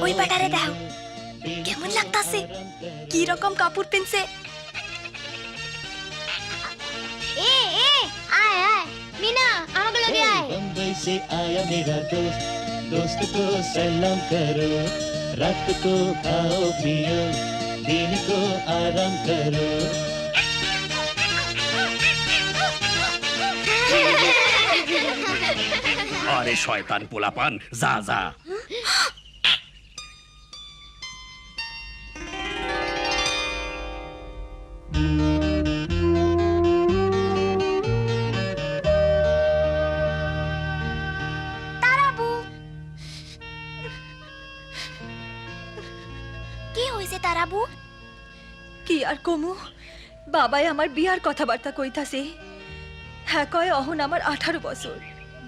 ওই বেটারে দাও কেমন লাগতাছে, কি রকম কাপড় পেনছে। ए ए आय आय मीना আমাকে লগে আয়। बम्बई से आया मेरा दोस्त, दोस्त को सलाम करो, रात को खाओ पियो, दिन को आराम करो। আরে শয়তান পোলাপান, যা যা। তারাবু কি হইছে তারাবু? কি আর কমু, বাবাই আমার বিয়ার কথাবার্তা কইতাছে। হ্যাঁ কয় অহন আমার 18 বছর।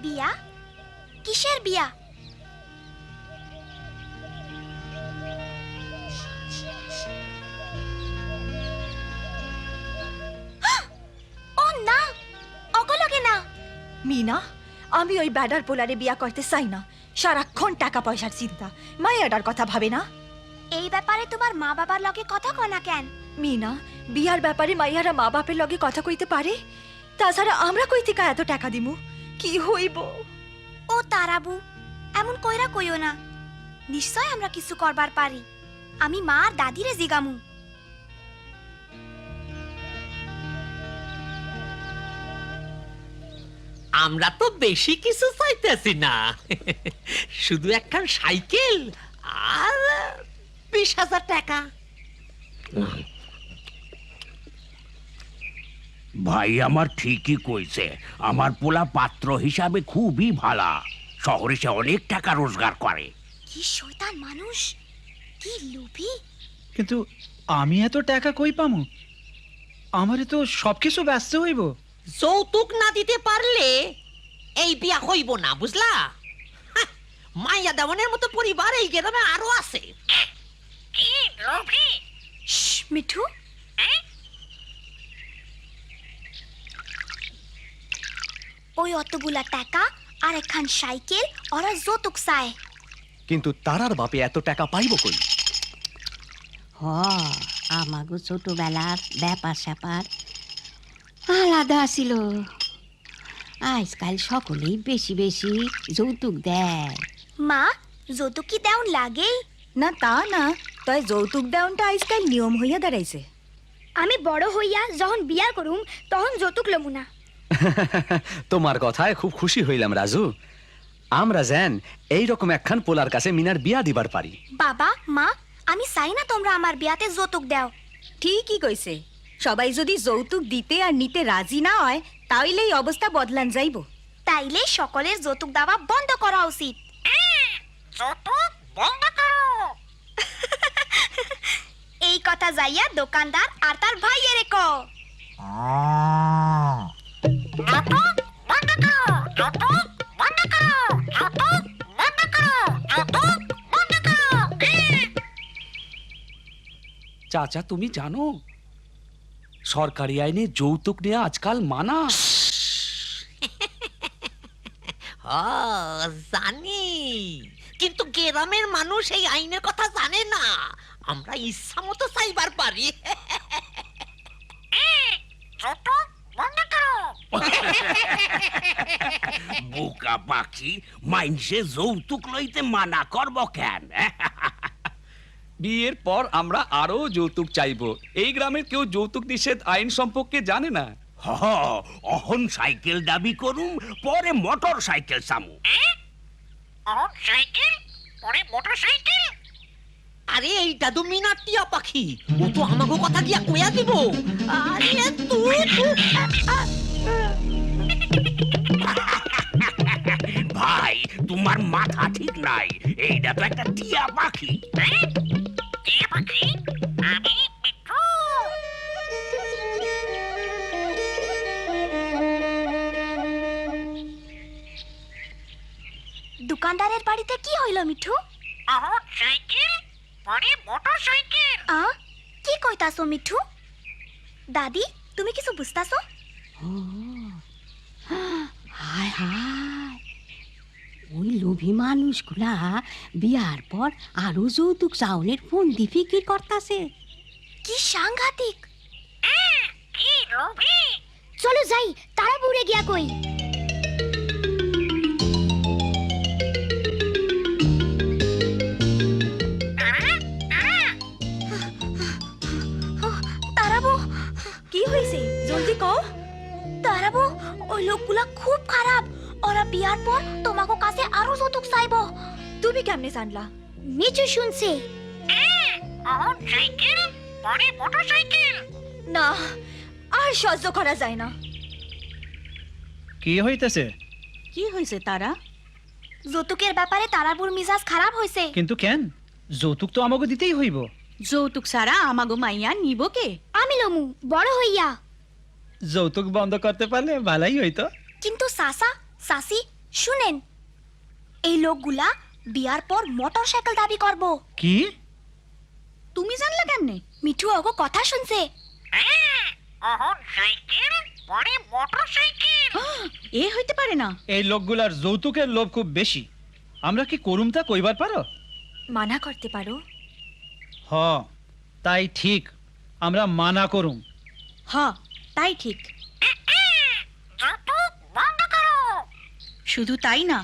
বিয়া? কিসের বিয়া? ও না, অগলগে না। মিনা, আমি ওই ব্যাডার পোলারে বিয়া করতে চাই না। সারাক্ষণ টাকা পয়সার চিন্তা, মায়ের কথা ভাবে না। এই ব্যাপারে তোমার মা বাবার লগে কথা কনা কেন? মিনা, বিয়ার ব্যাপারে মাইয়ারা মা বাপের লগে কথা কইতে পারে? তাছাড়া আমরা কই থেকে এত টাকা দিমু? কি হইব? ও তারাবু, এমন কইরা কইও না। নিশ্চয় আমরা কিছু করবার পারি। আমি মা আর দাদিরে জিগামু। আমরা তো বেশি কিছু চাইতেছি না, শুধু একখান সাইকেল আর 20,000 টাকা। ভাই আমার ঠিকই কইছে, আমার পোলা পাত্র হিসাবে খুবই ভালা। শহরে সে অনেক টাকা রোজগার করে। কি শয়তান মানুষ, কি লোভী। কিন্তু আমি এত টাকা কই পামু? আমারে তো সবকিছু ব্যস্ত হইব। যৌতুক না দিতে পারলে এই বিয়া হইব না, বুঝলা? হাহ, মাইয়া দেওয়ানের মতো পরিবার এই গ্রামে আরো আছে। কি লোভী! মিঠু, ওই অতগুলা টাকা আর একখান সাইকেল ওরা যৌতুক চায়। কিন্তু তারার বাপে এত টাকা পাইব কই? আমাগো ছোটবেলার ব্যাপার স্যাপার আলাদা ছিল। আজকাল সকলেই বেশি বেশি যৌতুক দেয়। মা, যৌতুক কি দেওন লাগেই? না তা না, তয় যৌতুক দেওয়ানটা আজকাল নিয়ম হইয়া দাঁড়াইছে। আমি বড় হইয়া যখন বিয়া করুম তখন যৌতুক লমু না। তোমার কথায় খুব খুশি হইলাম রাজু। আমরা যেন এইরকম একখান পোলার কাছে মিনার বিয়া দিবার পারি। বাবা মা, আমি চাই না তোমরা আমার বিয়াতে যৌতুক দাও। ঠিকই কইছে, সবাই যদি যৌতুক দিতে আর নিতে রাজি না হয় তাইলে এই অবস্থা বদলান যাইব। তাইলে সকলের যৌতুক দেওয়া বন্ধ করা উচিত। যৌতুক বন্ধ করো। এই কথা যাইয়া দোকানদার আর তার ভাইয়ের কো। যৌতুক বন্ধ করো, যৌতুক বন্ধ করো, যৌতুক বন্ধ করো, যৌতুক বন্ধ করো। চাচা তুমি জানো সরকারি আইনে যৌতুক নেওয়া আজকাল মানা। জানি, কিন্তু গ্রামের মানুষ এই আইনের কথা জানে না। আমরা ইচ্ছা মতো চাইবার পারি। বোকা পাখি, মাইনসে যৌতুক লইতে মানা করব কেন? বিয়ের পর আমরা আরো যৌতুক চাইবো। এই গ্রামের কেউ যৌতুক নিষেধ আইন সম্পর্কে জানে না। অহন সাইকেল দাবি করুম, পরে মোটর সাইকেল চামু। সাইকেল পরে মোটর সাইকেল? আরে এইটা তো মিনার টিয়া পাখি, ও তো আমাকে কথা দিয়া কইয়া দিব। আরে তুই ভাই, তোমার মাথা ঠিক নাই। এইটা তো একটা টিয়া পাখি। টিয়া পাখি? আমি মিঠু। দোকানদারের বাড়িতে কি হইল মিঠু? সাইকেল পরে মোটর সাইকেল। কি কইতাছো মিঠু? দাদি, তুমি কিছু বুঝতাছো? হায় হায়, ওই লোভী মানুষগুলা বিয়ার পর আরো যৌতুক চাউলের ফন্দি ফিকির করতাছে। কি সাংঘাতিক! কি লোভী! চলো যাই, তারা বুড়ে গিয়া কই। তারাবো, কি হয়েছে জলদি কও। তারাবো, ওই লোকগুলা খুব খারাপ। ওরা বিয়ার পর তোমাকে কাছে আরো যৌতুক চাইবো। তুমি কেমনে জানলা? মিচু শুনছে। অহন সাইকেল, পরে মোটরসাইকেল। না, আর সহ্য করা যায় না। কি হইতেছে? কি হয়েছে তারা? যৌতুকের ব্যাপারে তারাবুর মিজাজ খারাপ হয়েছে। কিন্তু কেন? যৌতুক তো আমাকে দিতেই হইব। যৌতুক ছাড়া আমাগো মাইয়া নিব কে? আমি লমু বড় হইয়া। যৌতুক বন্ধ করতে পারলে ভালাই হইতো। কিন্তু সাসা সাসি শুনেন, এই লোকগুলা বিয়ার পর মোটরসাইকেল দাবি করব। কি? তুমি জানলা কেমনে? মিঠু ওগো কথা শুনছে। অহন সাইকেল, পরে মোটরসাইকেল। এ হইতে পারে না। এই লোকগুলার যৌতুকের লোভ খুব বেশি। আমরা কি করুম তা কইবার পারো? মানা করতে পারো। হ, তাই ঠিক, আমরা মানা করুম। হ, তাই ঠিক। যৌতুক বন্ধ করো। শুধু তাই না,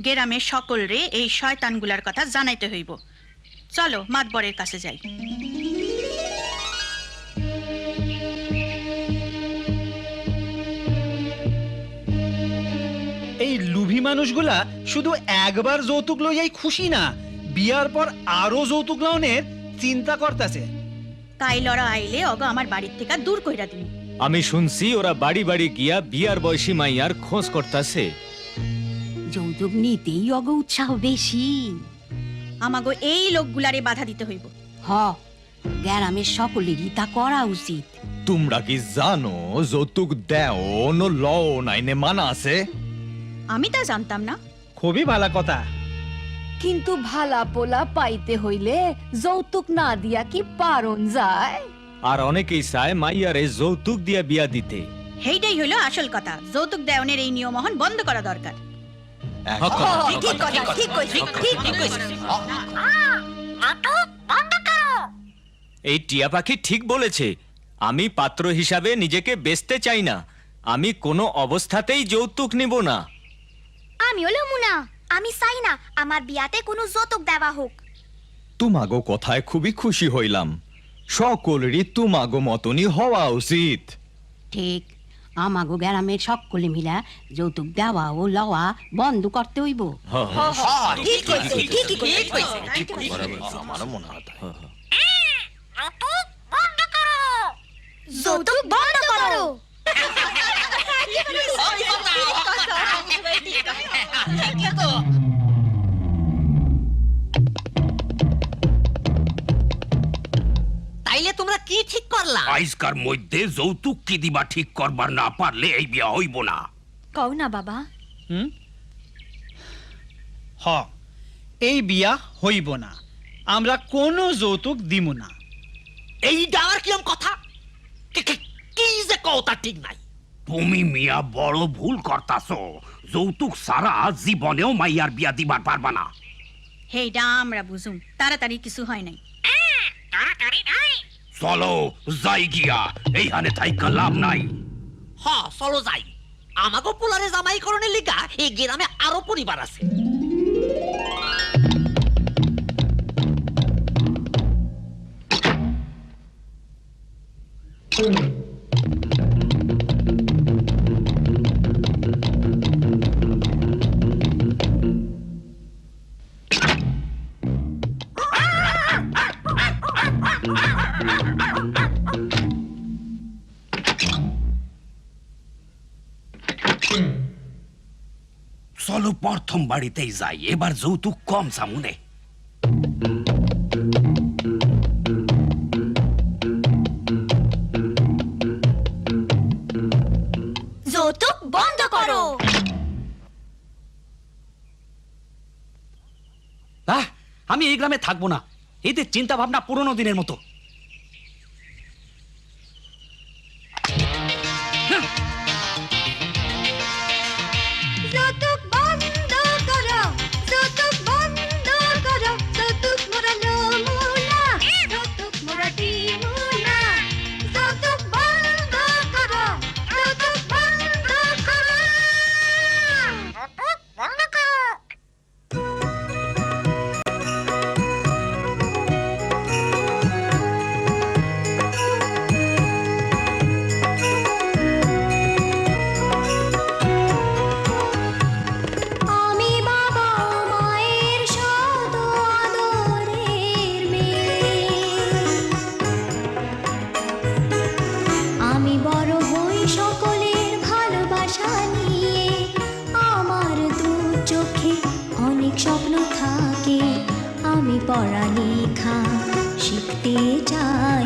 গ্রামের সকল রে এই শয়তানগুলার কথা জানাইতে হইব। চলো মাতবরের কাছে যাই। এই লুভি মানুষগুলা শুধু একবার যৌতুক লইয়াই খুশি না, বিয়ার পর আরো যৌতুক লওনের চিন্তা করতেছে। তাই লড়া আইলে অগ আমার বাড়ির থেকে দূর কইরা দিন। আমি শুনছি ওরা বাড়ি বাড়ি গিয়া বিয়ার বয়সী মাইয়ার খোঁজ করতেছে। যৌতুক নিতেই অগ উৎসাহ বেশি। আমাগো এই লোকগুলারে বাধা দিতে হইব। হ, গ্রামের সকলেরই তা করা উচিত। তোমরা কি জানো যৌতুক দেও ন লও নাইনে মানা আছে? আমি তা জানতাম না। খুবই ভালো কথা। কিন্তু ভালা পোলা পাইতে হইলে যৌতুক না দিয়া কি পারন যায়? আর অনেকেই চায় মাইয়ারে যৌতুক দিয়া বিয়া দিতে। হেইটাই হইলো আসল কথা। যৌতুক দেওয়ানের এই নিয়মহন বন্ধ করা দরকার। ঠিক কথা, ঠিক কইছি, ঠিক কইছি। যৌতুক বন্ধ করো। এই টিয়া পাখি ঠিক বলেছে। আমি পাত্র হিসাবে নিজেকে বেচতে চাই না। আমি কোনো অবস্থাতেই যৌতুক নিব না। আমিও লমু না। আমি চাই না আমার বিয়াতে কোনো যৌতুক দেওয়া হোক। তোমাগো কথায় খুবই খুশি হইলাম। সকলেরই তোমাগো মতনই হওয়া উচিত। ঠিক, আমাগো গ্রামের সকলে মিলা যৌতুক দেওয়া ও লওয়া বন্ধ করতে হইব। ঠিক কইছি, ঠিকই কইছি। আমারও মনে হয় তাই। যৌতুক বন্ধ করো। যৌতুক বন্ধ করো। তাইলে তোমরা কি ঠিক করলা? আইজকার মধ্যে যৌতুক কি দিবা ঠিক করবার না পারলে এই বিয়া হইব না। কও না বাবা। হ, এই বিয়া হইব না। আমরা কোনো যৌতুক দিব না। এইটা আর কিরম কথা? কি যে কথা ঠিক নাই। তুমি মিয়া বড় ভুল করতাছো। যৌতুক সারা জীবনেও মাইয়ার বিয়া দিবার পারবা না। হেইটা আমরা বুঝুম। তাড়াতাড়ি কিছু হয় নাই। তাড়াতাড়ি নাই। চলো যাই গিয়া, এইখানে থাইকা লাভ নাই। হ, চলো যাই। আমাকে পোলারে জামাই করণের লিগা এই গ্রামে আরো পরিবার আছে। চলো প্রথম বাড়িতেই যাই, এবার যৌতুক কম সামনে। যৌতুক বন্ধ করো। আমি এই গ্রামে থাকবো না। এদের চিন্তা ভাবনা পুরনো দিনের মতো।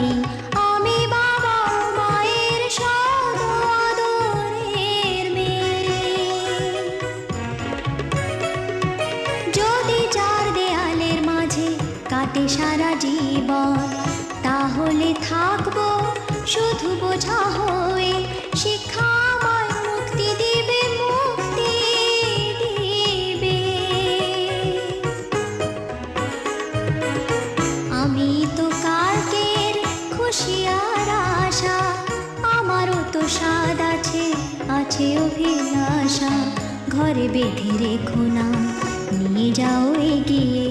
নেই, আমি বাবা মায়ের সদরের মেয়ে। যদি চার দেয়ালের মাঝে কাটে সারা জীবন, তাহলে থাকবো শুধু বোঝা হয়ে। শিক্ষা আমায় মুক্তি দিবে, মুক্তি দিবে। আমি তো কালকের খুশি আর আশা, আমারও তো স্বাদ আছে, আছে অভিলাষা। ঘরে বেঁধে রেখো না, নিয়ে যাও এগিয়ে